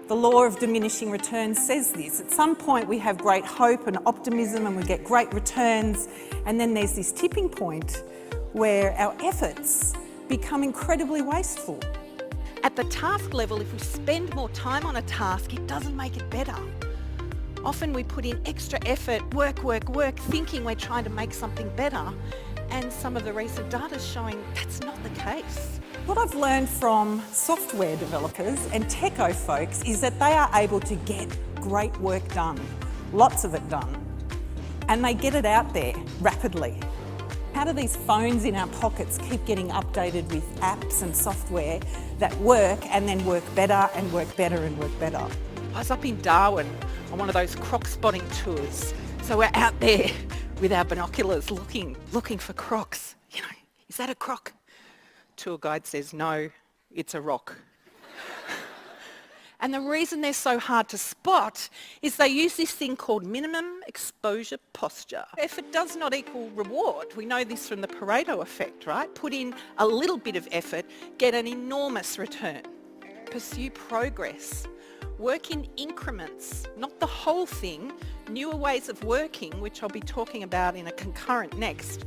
The law of diminishing returns says this. At some point we have great hope and optimism and we get great returns, and then there's this tipping point where our efforts become incredibly wasteful. At the task level, if we spend more time on a task, it doesn't make it better. Often we put in extra effort, work, thinking we're trying to make something better, and some of the recent data is showing that's not the case. What I've learned from software developers and techo folks is that they are able to get great work done, lots of it done, and they get it out there rapidly. How do these phones in our pockets keep getting updated with apps and software that work and then work better and work better and work better? I was up in Darwin on one of those croc spotting tours. So we're out there with our binoculars looking for crocs. You know, is that a croc? Tour guide says, no, it's a rock. And the reason they're so hard to spot is they use this thing called minimum exposure posture. Effort does not equal reward. We know this from the Pareto effect, right? Put in a little bit of effort, get an enormous return. Pursue progress. Work in increments, not the whole thing. Newer ways of working, which I'll be talking about in a concurrent next,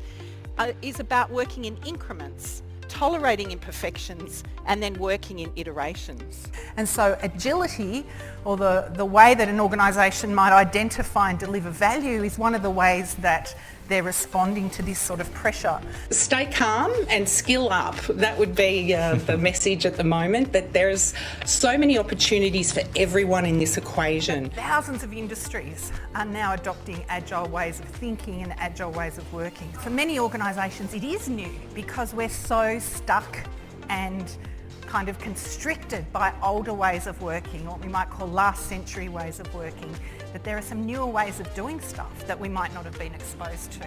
is about working in increments, tolerating imperfections, and then working in iterations. And so agility, or the way that an organisation might identify and deliver value, is one of the ways that they're responding to this sort of pressure. Stay calm and skill up. That would be the message at the moment, that there's so many opportunities for everyone in this equation. Thousands of industries are now adopting agile ways of thinking and agile ways of working. For many organisations it is new because we're so stuck and kind of constricted by older ways of working, what we might call last century ways of working, that there are some newer ways of doing stuff that we might not have been exposed to.